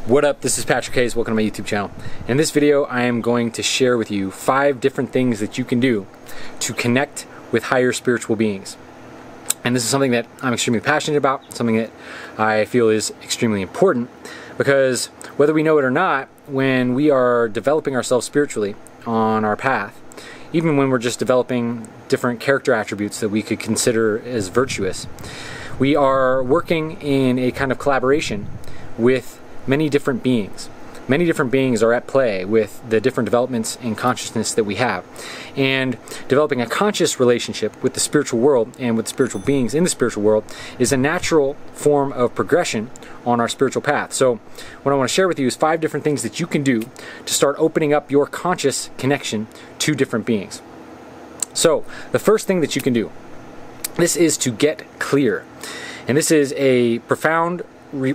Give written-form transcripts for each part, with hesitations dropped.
What up, this is Patrick Hayes, welcome to my YouTube channel. In this video I am going to share with you 5 different things that you can do to connect with higher spiritual beings. And this is something that I'm extremely passionate about, something that I feel is extremely important, because whether we know it or not, when we are developing ourselves spiritually on our path, even when we're just developing different character attributes that we could consider as virtuous, we are working in a kind of collaboration with many different beings. Many different beings are at play with the different developments in consciousness that we have. And developing a conscious relationship with the spiritual world and with spiritual beings in the spiritual world is a natural form of progression on our spiritual path. So what I want to share with you is 5 different things that you can do to start opening up your conscious connection to different beings. So the first thing that you can do, this is to get clear. And this is a profound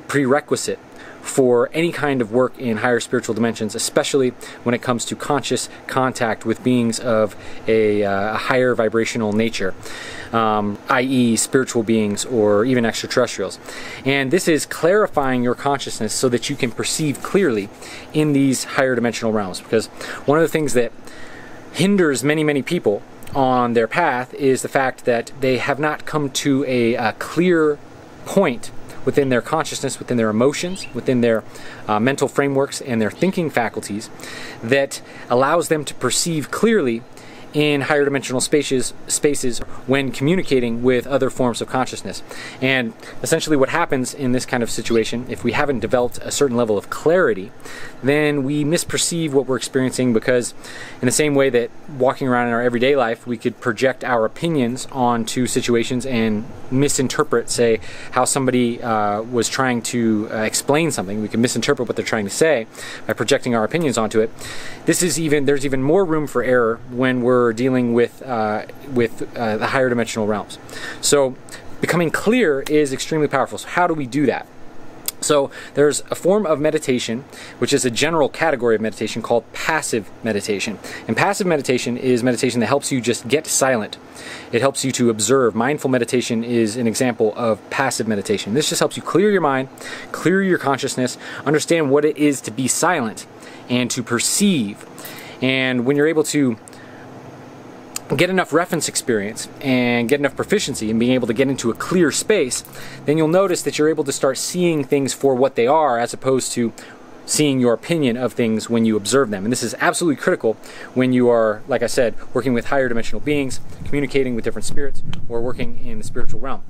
prerequisite for any kind of work in higher spiritual dimensions, especially when it comes to conscious contact with beings of a higher vibrational nature, i.e. spiritual beings or even extraterrestrials. And this is clarifying your consciousness so that you can perceive clearly in these higher dimensional realms. Because one of the things that hinders many people on their path is the fact that they have not come to a clear point within their consciousness, within their emotions, within their mental frameworks and their thinking faculties that allows them to perceive clearly in higher dimensional spaces when communicating with other forms of consciousness. And essentially what happens in this kind of situation, if we haven't developed a certain level of clarity, then we misperceive what we're experiencing, because in the same way that walking around in our everyday life, we could project our opinions onto situations and misinterpret, say, how somebody was trying to explain something. We can misinterpret what they're trying to say by projecting our opinions onto it. There's even more room for error when we're dealing with the higher dimensional realms. So becoming clear is extremely powerful. So how do we do that? So there's a form of meditation, which is a general category of meditation called passive meditation. And passive meditation is meditation that helps you just get silent. It helps you to observe. Mindful meditation is an example of passive meditation. This just helps you clear your mind, clear your consciousness, understand what it is to be silent and to perceive. And when you're able to get enough reference experience and get enough proficiency in being able to get into a clear space, then you'll notice that you're able to start seeing things for what they are, as opposed to seeing your opinion of things when you observe them. And this is absolutely critical when you are, like I said, working with higher dimensional beings, communicating with different spirits, or working in the spiritual realm.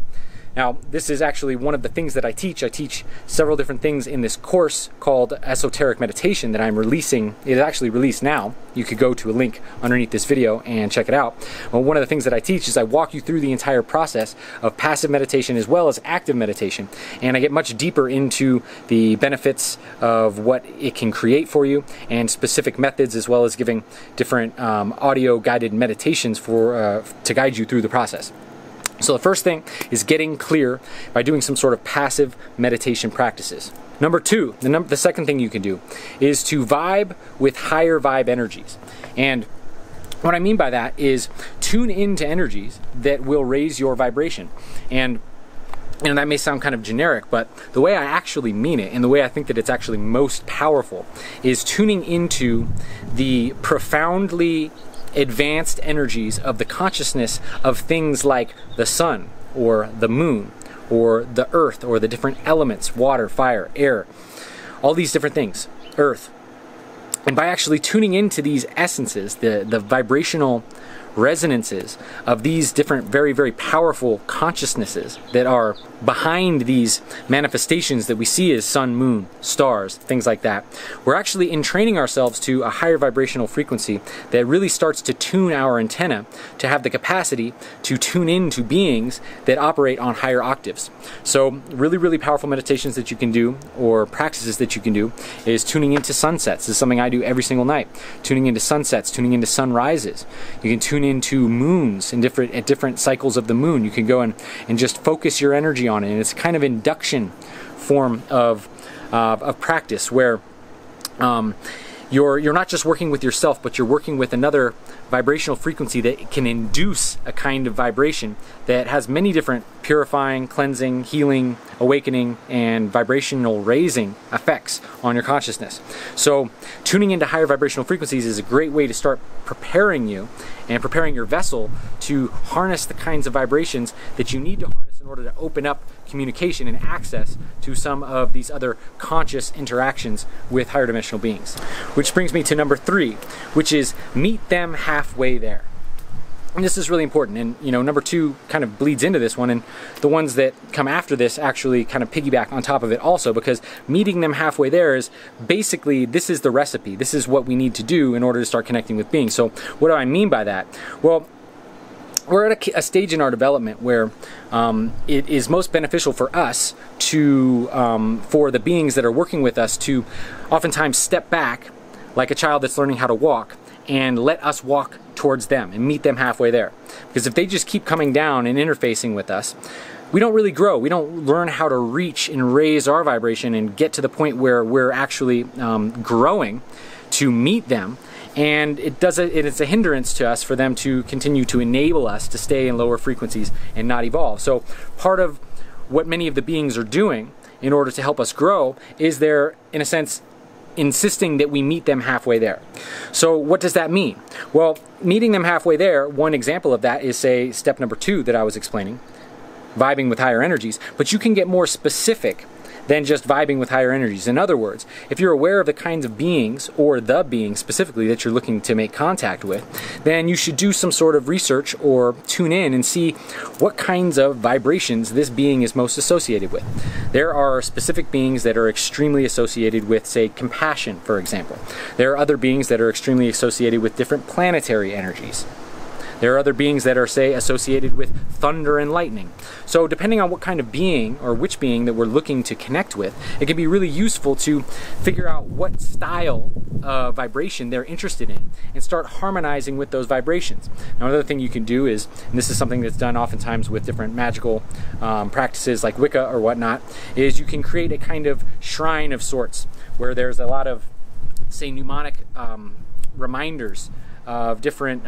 Now, this is actually one of the things that I teach. I teach several different things in this course called Esoteric Meditation that I'm releasing. It is actually released now. You could go to a link underneath this video and check it out. Well, one of the things that I teach is I walk you through the entire process of passive meditation as well as active meditation. And I get much deeper into the benefits of what it can create for you and specific methods, as well as giving different audio-guided meditations to guide you through the process. So the first thing is getting clear by doing some sort of passive meditation practices. Number 2, the second thing you can do is to vibe with higher vibe energies. And what I mean by that is tune into energies that will raise your vibration. And that may sound kind of generic, but the way I actually mean it, and the way I think that it's actually most powerful, is tuning into the profoundly advanced energies of the consciousness of things like the sun or the moon or the earth or the different elements, water, fire, air, all these different things, earth. And by actually tuning into these essences, the vibrational resonances of these different very powerful consciousnesses that are behind these manifestations that we see as sun, moon, stars, things like that, we're actually entraining ourselves to a higher vibrational frequency that really starts to tune our antenna to have the capacity to tune into beings that operate on higher octaves. So really powerful meditations that you can do, or practices that you can do, is tuning into sunsets. This is something I do every single night. Tuning into sunsets, tuning into sunrises. You can tune into moons and at different cycles of the moon. You can go and just focus your energy on it. And it's kind of induction form of practice where you're not just working with yourself, but you're working with another vibrational frequency that can induce a kind of vibration that has many different purifying, cleansing, healing, awakening, and vibrational raising effects on your consciousness. So tuning into higher vibrational frequencies is a great way to start preparing you and preparing your vessel to harness the kinds of vibrations that you need to harness in order to open up communication and access to some of these other conscious interactions with higher dimensional beings. Which brings me to number 3, which is meet them halfway there. And this is really important, and number 2 kind of bleeds into this one, and the ones that come after this actually kind of piggyback on top of it also, because meeting them halfway there is basically, this is the recipe. This is what we need to do in order to start connecting with beings. So what do I mean by that? Well, we're at a stage in our development where it is most beneficial for us to, for the beings that are working with us, to oftentimes step back like a child that's learning how to walk and let us walk towards them and meet them halfway there. Because if they just keep coming down and interfacing with us, we don't really grow. We don't learn how to reach and raise our vibration and get to the point where we're actually growing to meet them. And it's a hindrance to us for them to continue to enable us to stay in lower frequencies and not evolve. So part of what many of the beings are doing in order to help us grow is they're, in a sense, insisting that we meet them halfway there. So what does that mean? Well, meeting them halfway there, one example of that is, say, step number 2 that I was explaining, vibing with higher energies. But you can get more specific than just vibing with higher energies. In other words, if you're aware of the kinds of beings, or the being specifically, that you're looking to make contact with, then you should do some sort of research or tune in and see what kinds of vibrations this being is most associated with. There are specific beings that are extremely associated with, say, compassion, for example. There are other beings that are extremely associated with different planetary energies. There are other beings that are, say, associated with thunder and lightning. So depending on what kind of being or which being that we're looking to connect with, it can be really useful to figure out what style of vibration they're interested in and start harmonizing with those vibrations. Now, another thing you can do is, and this is something that's done oftentimes with different magical practices like Wicca or whatnot, is you can create a kind of shrine of sorts where there's a lot of, say, mnemonic reminders of different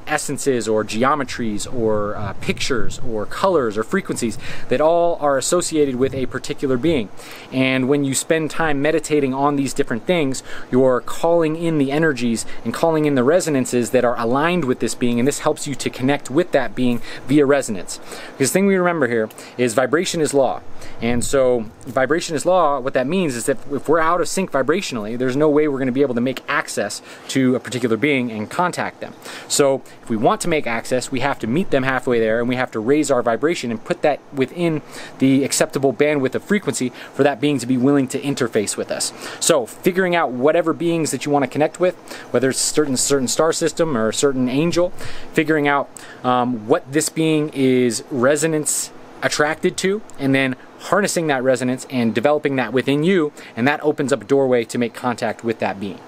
essences or geometries or pictures or colors or frequencies that all are associated with a particular being. And when you spend time meditating on these different things, you're calling in the energies and calling in the resonances that are aligned with this being, and this helps you to connect with that being via resonance. Because the thing we remember here is vibration is law. And so vibration is law, what that means is that if we're out of sync vibrationally, there's no way we're going to be able to make access to a particular being and contact them. So if we want to make access, we have to meet them halfway there, and we have to raise our vibration and put that within the acceptable bandwidth of frequency for that being to be willing to interface with us. So figuring out whatever beings that you want to connect with, whether it's certain star system or a certain angel, figuring out what this being is resonance attracted to, and then harnessing that resonance and developing that within you, and that opens up a doorway to make contact with that being.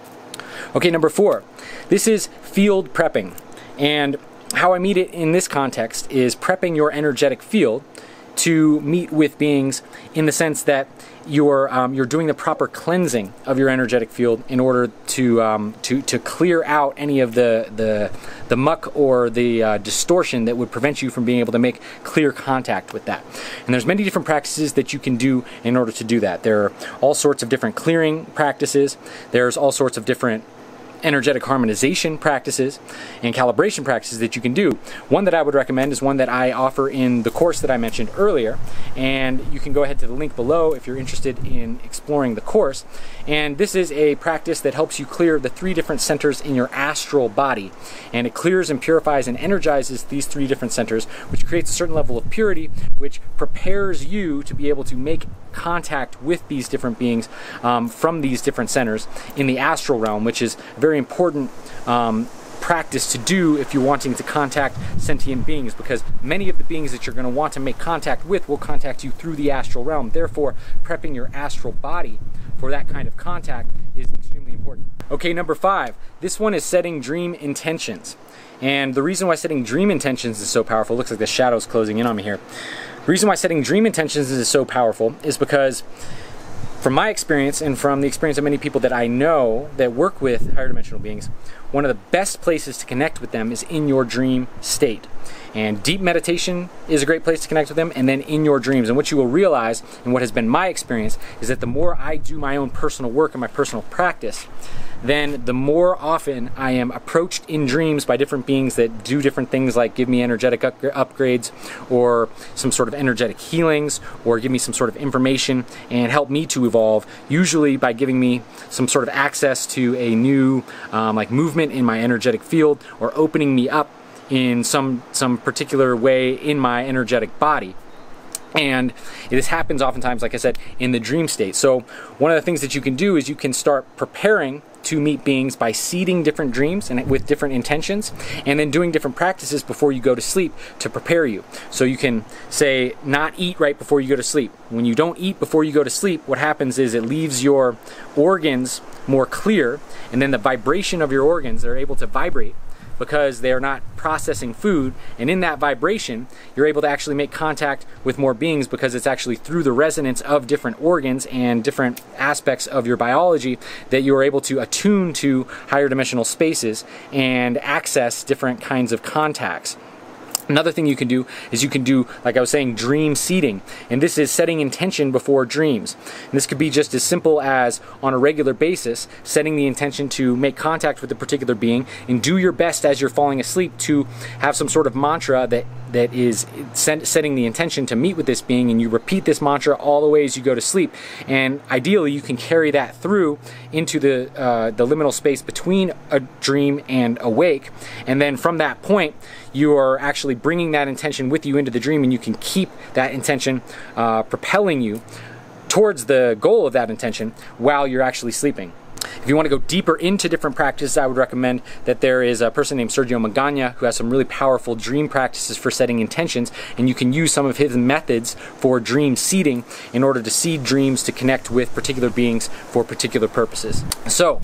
Okay, number 4. This is field prepping. And how I meet it in this context is prepping your energetic field to meet with beings in the sense that you're doing the proper cleansing of your energetic field in order to clear out any of the muck or the distortion that would prevent you from being able to make clear contact with that. And there's many different practices that you can do in order to do that. There are all sorts of different clearing practices. There's all sorts of different energetic harmonization practices and calibration practices that you can do. One that I would recommend is one that I offer in the course that I mentioned earlier, and you can go ahead to the link below if you're interested in exploring the course. And this is a practice that helps you clear the 3 different centers in your astral body, and it clears and purifies and energizes these 3 different centers, which creates a certain level of purity, which prepares you to be able to make contact with these different beings from these different centers in the astral realm, which is a very important practice to do if you're wanting to contact sentient beings, because many of the beings that you're going to want to make contact with will contact you through the astral realm. Therefore, prepping your astral body for that kind of contact is extremely important. Okay, number 5. This one is setting dream intentions. And the reason why setting dream intentions is so powerful, looks like the shadow's closing in on me here. The reason why setting dream intentions is so powerful is because From my experience and from the experience of many people that I know that work with higher dimensional beings, one of the best places to connect with them is in your dream state. And deep meditation is a great place to connect with them, and then in your dreams. And what you will realize, and what has been my experience, is that the more I do my own personal work and my personal practice, then the more often I am approached in dreams by different beings that do different things, like give me energetic upgrades, or some sort of energetic healings, or give me some sort of information and help me to evolve, usually by giving me some sort of access to a new like movement in my energetic field, or opening me up in some particular way in my energetic body. And this happens oftentimes, like I said, in the dream state. So one of the things that you can do is you can start preparing to meet beings by seeding different dreams and with different intentions, and then doing different practices before you go to sleep to prepare you. So you can say, not eat right before you go to sleep. When you don't eat before you go to sleep, what happens is it leaves your organs more clear, and then the vibration of your organs, they're able to vibrate because they're not processing food, and in that vibration you're able to actually make contact with more beings, because it's actually through the resonance of different organs and different aspects of your biology that you are able to attune to higher dimensional spaces and access different kinds of contacts. Another thing you can do is you can do, like I was saying, dream seeding. And this is setting intention before dreams. And this could be just as simple as, on a regular basis, setting the intention to make contact with a particular being, and do your best as you're falling asleep to have some sort of mantra that is setting the intention to meet with this being, and you repeat this mantra all the way as you go to sleep. And ideally you can carry that through into the liminal space between a dream and awake, and then from that point you are actually bringing that intention with you into the dream, and you can keep that intention propelling you towards the goal of that intention while you're actually sleeping. If you want to go deeper into different practices, I would recommend that there is a person named Sergio Magana who has some really powerful dream practices for setting intentions, and you can use some of his methods for dream seeding in order to seed dreams to connect with particular beings for particular purposes. So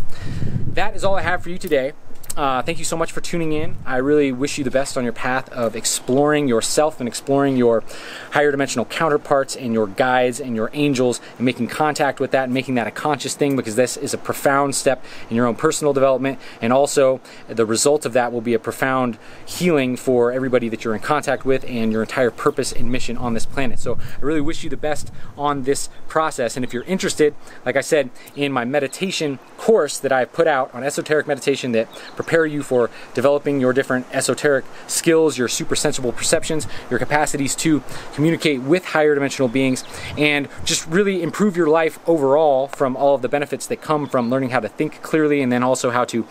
that is all I have for you today. Thank you so much for tuning in. I really wish you the best on your path of exploring yourself and exploring your higher dimensional counterparts and your guides and your angels, and making contact with that and making that a conscious thing, because this is a profound step in your own personal development, and also the result of that will be a profound healing for everybody that you're in contact with and your entire purpose and mission on this planet. So I really wish you the best on this process. And if you're interested, like I said, in my meditation course that I've put out on esoteric meditation that prepare you for developing your different esoteric skills, your super sensible perceptions, your capacities to communicate with higher dimensional beings, and just really improve your life overall from all of the benefits that come from learning how to think clearly, and then also how to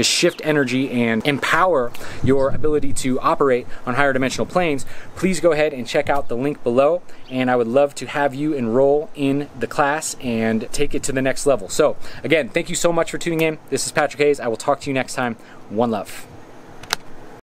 shift energy and empower your ability to operate on higher dimensional planes, please go ahead and check out the link below, and I would love to have you enroll in the class and take it to the next level. So again, thank you so much for tuning in. This is Patrick Hayes. I will talk to you next time. One love.